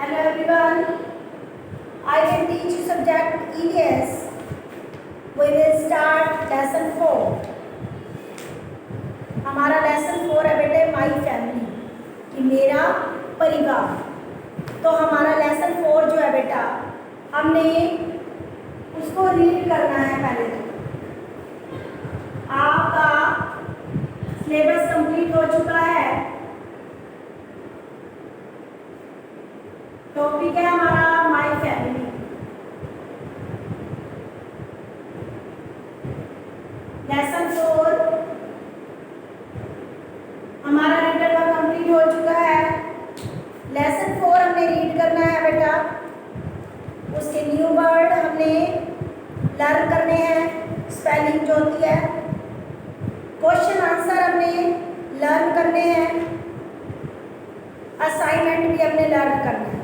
Hello everyone. I will teach you subject EVS. We will start lesson 4. हमारा lesson 4 है बेटे my family कि मेरा परिवार। तो हमारा lesson 4 जो है बेटा हमने उसको रीड करना है। पहले तो आपका सिलेबस कंप्लीट हो चुका है। टॉपिक है हमारा माई फैमिली। लेसन 4 हमारा रीडर का कंप्लीट हो चुका है। लेसन 4 हमने रीड करना है बेटा। उसके न्यू वर्ड हमने लर्न करने हैं, स्पेलिंग जो होती है। क्वेश्चन आंसर हमने लर्न करने हैं। असाइनमेंट भी हमने लर्न करना है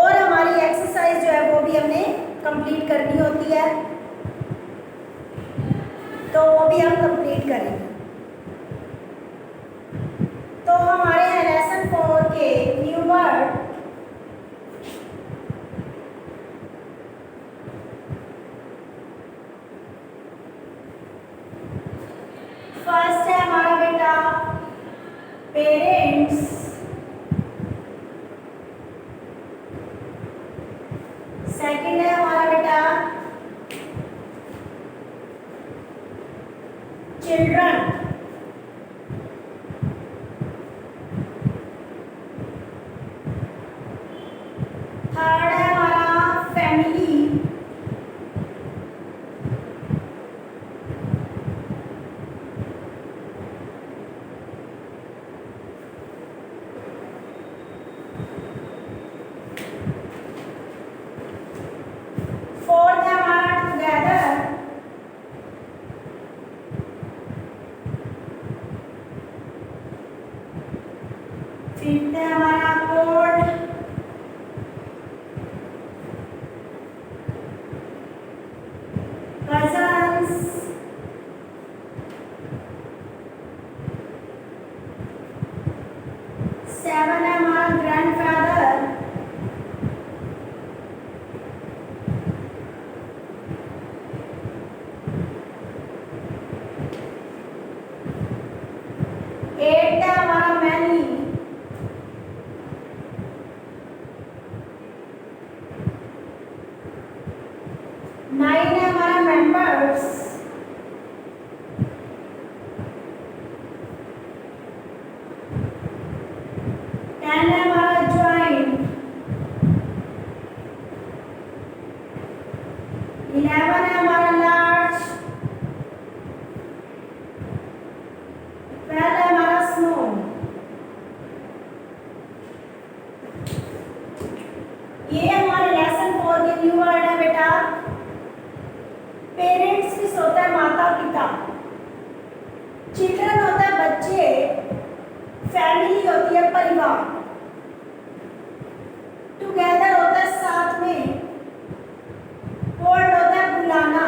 और हमारी एक्सरसाइज जो है वो भी हमने कंप्लीट करनी होती है, तो वो भी हम कंप्लीट करेंगे। तो हमारे हैं लेसन 4 के न्यू वर्ड। फर्स्ट है हमारा बेटा पेरेंट्स। सेकंड है हमारा बेटा चिल्ड्रन। थर्ड है हमारा फैमिली। फोर्थ है हमारा टुगेदर। फिफ्थ है हमारा कोल्ड। कजन्स। सेवन है हमारा ग्रैंडफादर। एट है हमारा मैनी। नाइन है हमारा मेंबर्स। टेन है हमारा ज्वाइंट। 11 है हमारा लार्ज। 12 है हमारा स्मॉल। ये हमारे लेसन 4 के न्यू वर्ड है बेटा। पेरेंट्स किस होता है माता पिता। चिल्ड्रन होता है बच्चे। फैमिली होती है परिवार। टुगेदर होता है साथ में। कोल्ड होता है बुलाना।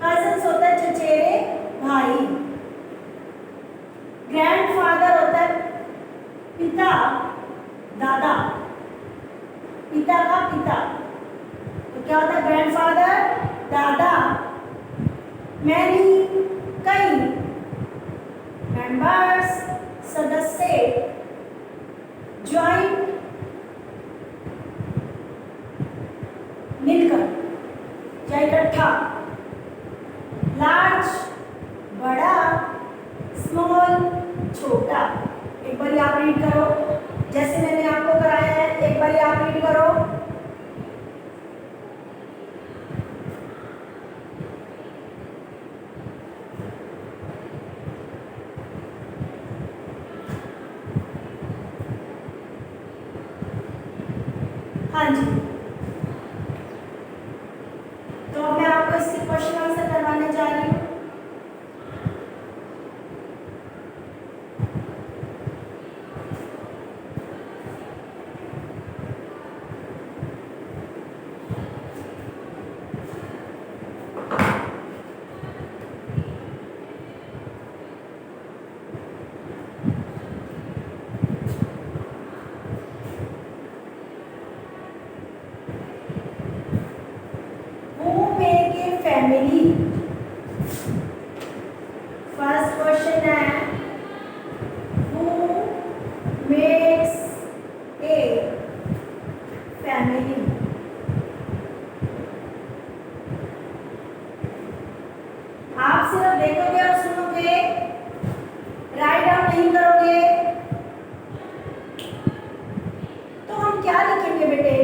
कजन्स होता है चचेरे भाई। ग्रैंडफादर होता है पिता दादा, पिता का पिता। तो क्या होता है ग्रैंडफादर दादा। मैनी कई। मेंबर्स सदस्य। ज्वाइंट मिलकर या इकट्ठा। लार्ज बड़ा। स्मॉल छोटा। एक बार आप रीड करो जैसे मैंने आपको कराया है। एक बार आप रीड करो। हाँ जी, तो मैं आपको इसके क्वेश्चन आंसर करवाने जा रही हूँ। फैमिली। फर्स्ट क्वेश्चन है, हु मेक्स ए फैमिली? आप सिर्फ देखोगे और सुनोगे, राइट डाउन नहीं करोगे, तो हम क्या लिखेंगे बेटे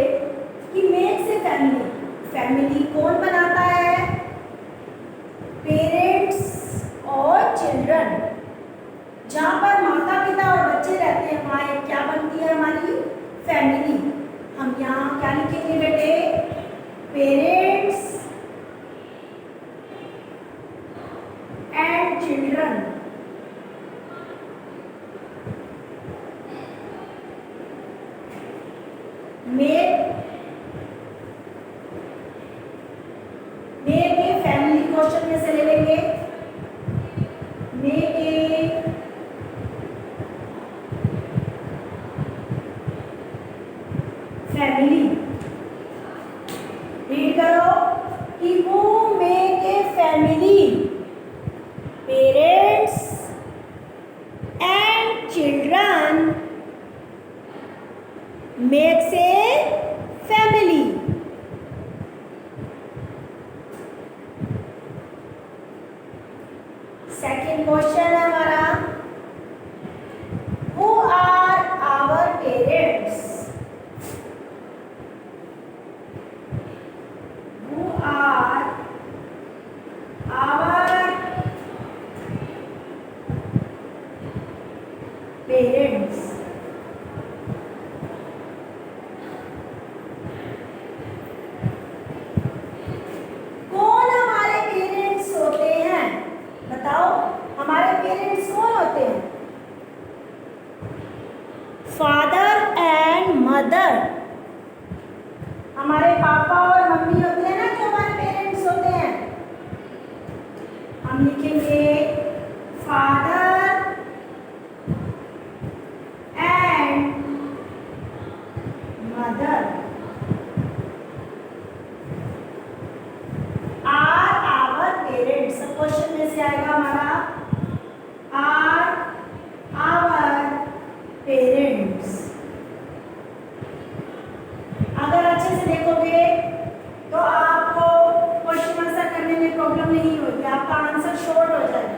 कि मेक्स ए फैमिली। फैमिली कौन बनाता है? पेरेंट्स और चिल्ड्रन। जहाँ पर माता पिता और बच्चे रहते हैं वहाँ एक क्या बनती है हमारी? फैमिली। हम यहाँ क्या लिखेंगे बेटे? Parents and children. Make a family question में से ले लेंगे। Make a family. रीड करो कि वो make a family, parents and children makes a family. Second question है हमारा, who are our parents? Who are our parents? कौन हमारे पेरेंट्स होते हैं? बताओ, हमारे पेरेंट्स कौन होते हैं? Father and mother. हमारे पापा और मम्मी होते हैं ना जो हमारे पेरेंट्स होते हैं। हम लिखेंगे father and mother are our parents. Question में से आएगा हमारा आर आवर पेरेंट्स। अगर अच्छे से देखोगे तो आपको क्वेश्चन आंसर करने में प्रॉब्लम नहीं होगी, आपका आंसर शॉर्ट हो जाएगा।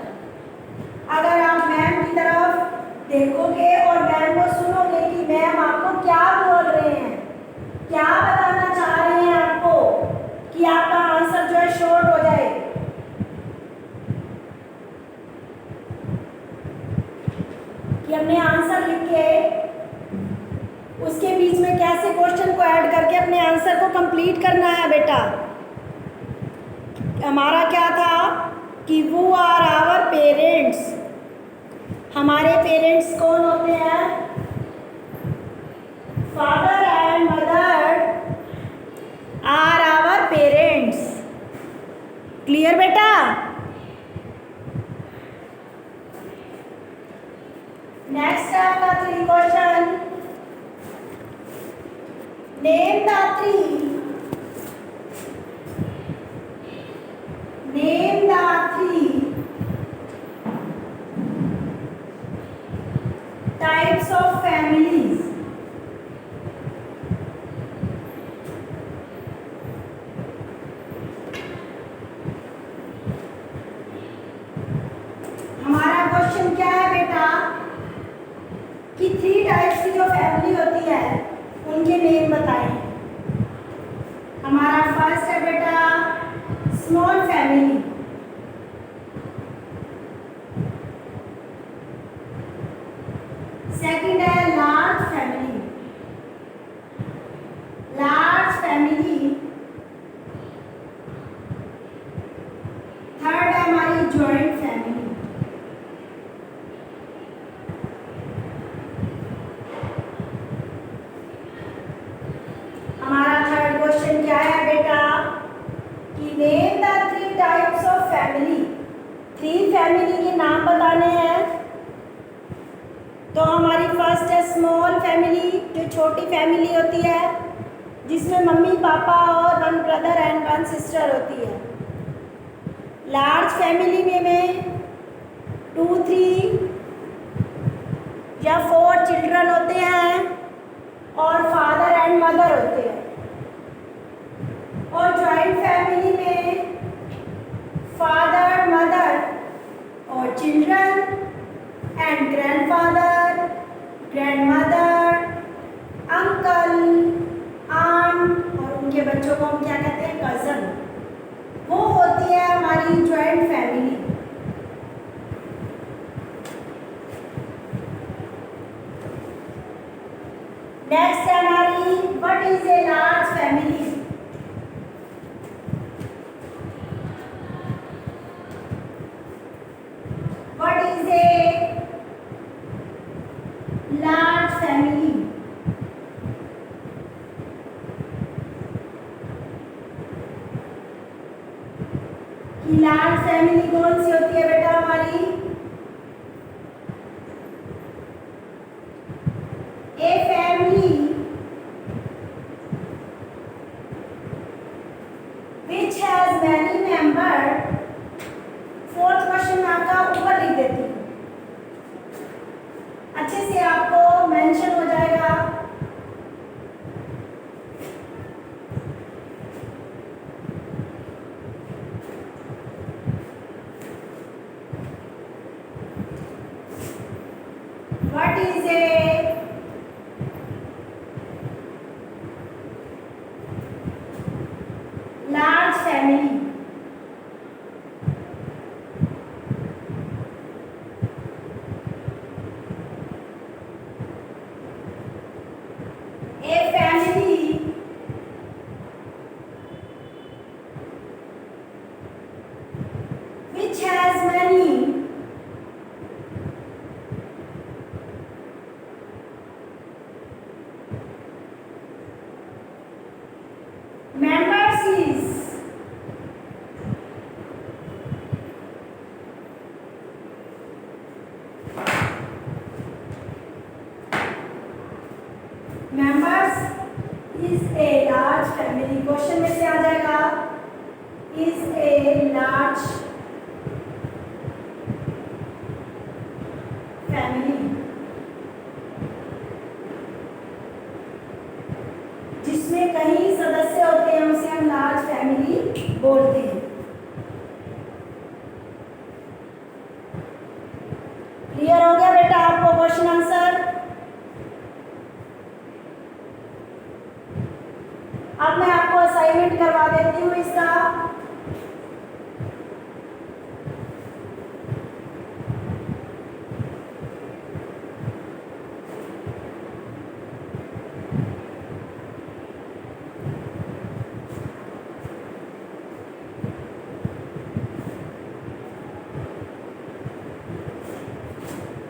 अगर आप मैम की तरफ देखोगे और मैम को सुनोगे कि मैम आपको क्या बोल रहे हैं, क्या बताना चाह रहे हैं आपको, कि आपका आंसर जो है शॉर्ट हो जाए। कि हमने आंसर लिख के उसके बीच में कैसे क्वेश्चन को ऐड करके अपने आंसर को कंप्लीट करना है बेटा। हमारा क्या था कि वो आर आवर पेरेंट्स। हमारे पेरेंट्स कौन होते हैं? Father and mother are our parents. Clear बेटा? नेक्स्ट है आपका 3 question. Name the 3 types of families. हमारा क्वेश्चन क्या है बेटा कि 3 टाइप्स की जो फैमिली होती है उनके नेम बताएं। हमारा फर्स्ट है बेटा स्मॉल फैमिली। सेकंड है लार्ज फैमिली। थर्ड है हमारी जॉइंट फैमिली। हमारा थर्ड क्वेश्चन क्या है बेटा कि name the 3 types of family. 3 family के नाम बताने हैं। तो हमारी फर्स्ट है स्मॉल फैमिली, जो छोटी फैमिली होती है जिसमें मम्मी पापा और 1 ब्रदर एंड 1 सिस्टर होती है। लार्ज फैमिली में 2, 3 या 4 चिल्ड्रन होते हैं और फादर एंड मदर होते हैं। और जॉइंट फैमिली में फादर, मदर और children and grandfather, grandmother, uncle, aunt और उनके बच्चों को हम क्या कहते हैं, कज़न। वो होती है हमारी जॉइंट फैमिली। नेक्स्ट है हमारी what is a large family. What is a large family? Large family कौन सी होती है बेटा हमारी? A family which has many member। Fourth question में आपका ऊपर लिख देती हूँ, अच्छे से आपको मेंशन हो जाएगा। What is a large family? A family which has many members is a large family। Question में से आ जाएगा is a large family, जिसमें कई सदस्य होते हैं उसे हम लार्ज फैमिली बोलते हैं। क्लियर हो गया बेटा आपको क्वेश्चन आंसर? अब मैं आपको असाइनमेंट करवा देती हूँ इसका।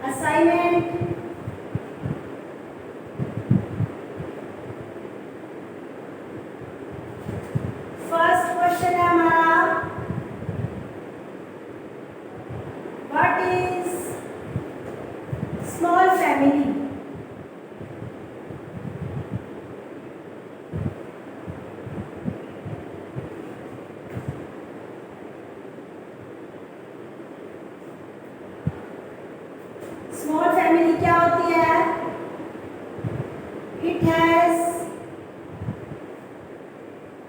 असाइनमेंट फर्स्ट क्वेश्चन है हमारा, what is small family? Small family क्या होती है? It has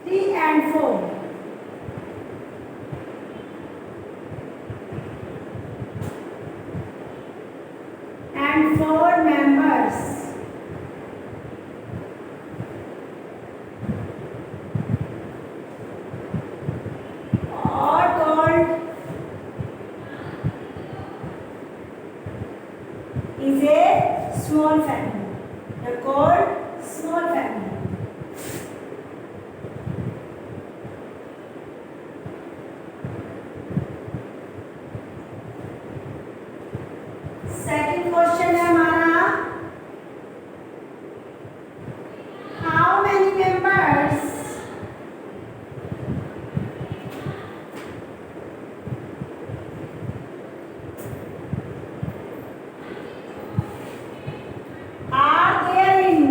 3 and 4 and 4 members are called is a small family। They're called small family। Second question है हमारा, how many members are there in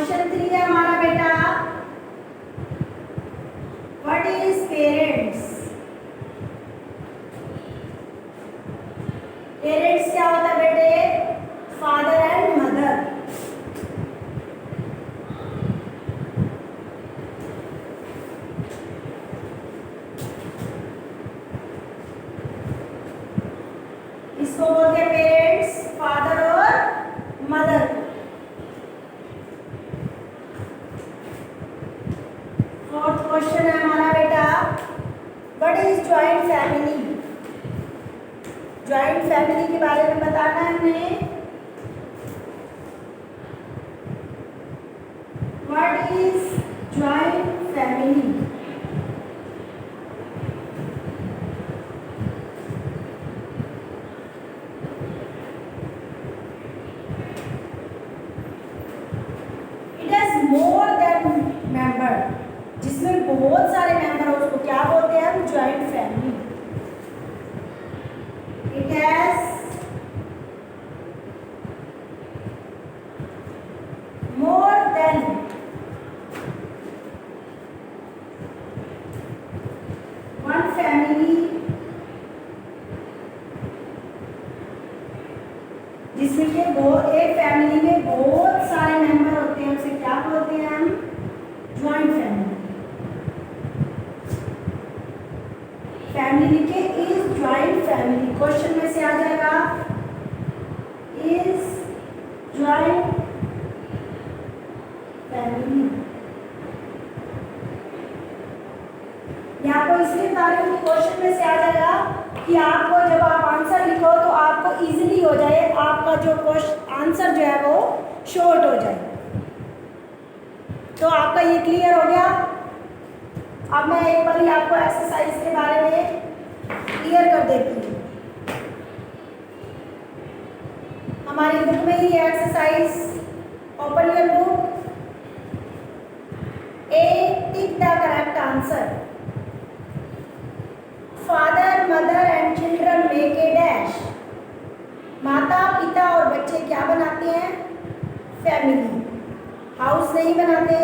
question 3 है हमारा बेटा, व्हाट इज पेरेंट्स? पेरेंट्स क्या होता है बेटे? Father and mother. इसको बोलते हैं पेरेंट्स, फादर और मदर। फोर्थ क्वेश्चन है हमारा बेटा, what is joint family? Joint family के बारे में बताना है हमें। What is joint family? It has more than member, जिसमें बहुत सारे मेंबर हो उसको क्या बोलते हैं हम? Joint family. It has more than one family, जिसमें के एक फैमिली में बहुत सारे मेंबर होते हैं उसे क्या बोलते हैं हम? Joint family. फैमिली लिखे इज ज्वाइंट फैमिली, क्वेश्चन में से आ जाएगा इज ज्वाइंट फैमिली। यहाँ को इसलिए बता रही हूँ कि क्वेश्चन में से आ जाएगा कि आपको जब आप आंसर लिखो तो आपको इजीली हो जाए, आपका जो क्वेश्चन आंसर जो है वो शॉर्ट हो जाए। तो आपका ये क्लियर हो गया। अब मैं एक बार आपको एक्सरसाइज के बारे में क्लियर कर देती हूँ। हमारी बुक में ही exercise, open your book, a tick the correct answer. Father mother and children make a dash. माता पिता और बच्चे क्या बनाते हैं? फैमिली। हाउस नहीं बनाते,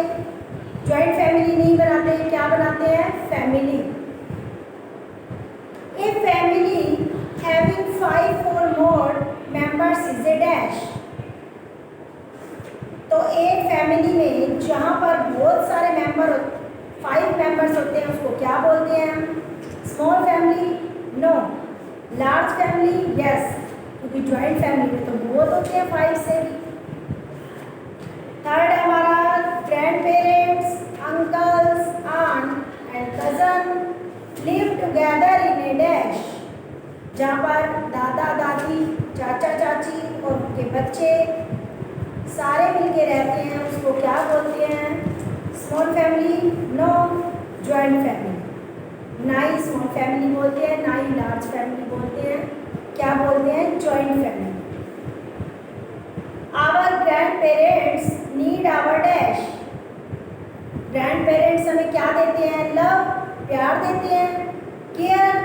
जॉइंट फैमिली नहीं बनाते, क्या बनाते हैं? Family. A family having 5 or more members is a dash। तो एक फैमिली में जहाँ पर बहुत सारे मेंबर 5 मेंबर्स होते हैं उसको क्या बोलते हैं? Small family? No. Large family? Yes, क्योंकि जॉइंट फैमिली में तो बहुत होते हैं 5 से भी। थर्ड है हमारा, grand parents, uncles, aunt and cousin live together in a dash। जहाँ पर दादा दादी, चाचा चाची और उनके बच्चे सारे मिलके रहते हैं उसको क्या बोलते हैं? Small family? No. Joint family. ना ही स्मॉल फैमिली बोलते हैं, ना ही लार्ज फैमिली बोलते हैं, क्या बोलते हैं? Joint family. Our grand parents need our dash. Grand parents हमें क्या देते हैं? लव, प्यार देते हैं, केयर,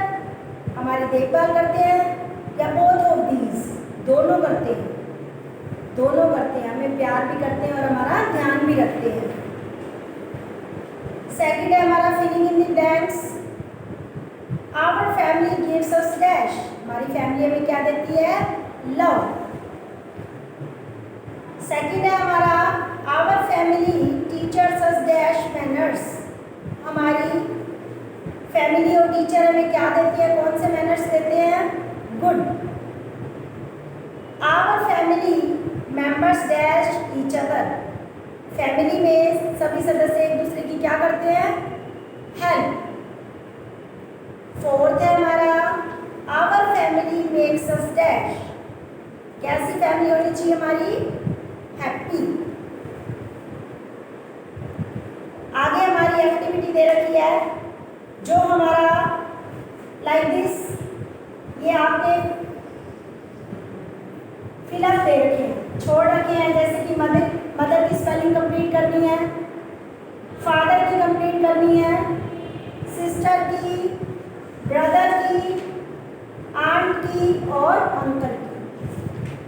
हमारी देखभाल करते हैं, या बोथ ऑफ दीज, दोनों करते हैं। दोनों करते हैं, हमें प्यार भी करते हैं और हमारा ध्यान भी रखते हैं। सेकंड है हमारा filling in the blanks. Our family gives us dash. हमारी फैमिली हमें क्या देती है? लव। सेकंड है हमारा, our family teachers us dash manners. हमारी फैमिली और टीचर हमें क्या देती है? कौन से मैनर्स देते हैं? Good. Our family members dash each other. Family में सभी सदस्य एक दूसरे की क्या करते हैं? हेल्प। फोर्थ है हमारा, our family makes us dash. कैसी फैमिली होनी चाहिए हमारी? हैप्पी। आगे हमारी एक्टिविटी दे रखी है जो हमारा लाइक दिस, ये आपने फिलअप दे रखे हैं, छोड़ रखे हैं, जैसे कि मदर की स्पेलिंग कंप्लीट करनी है, फादर की कंप्लीट करनी है, सिस्टर की, ब्रदर की, आंट की और अंकल की।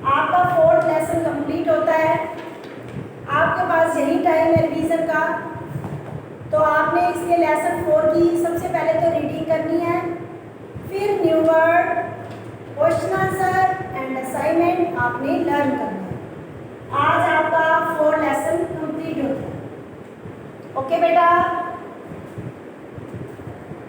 आपका 4th लेसन कंप्लीट होता है। आपके पास यही टाइम है रिवीजन का। तो आपने इसके लेसन 4 की सबसे पहले तो रीडिंग करनी है, फिर new word, question answer and assignment आपने लर्न करना है। आज आपका 4 लेसन कंप्लीट होता है। ओके बेटा।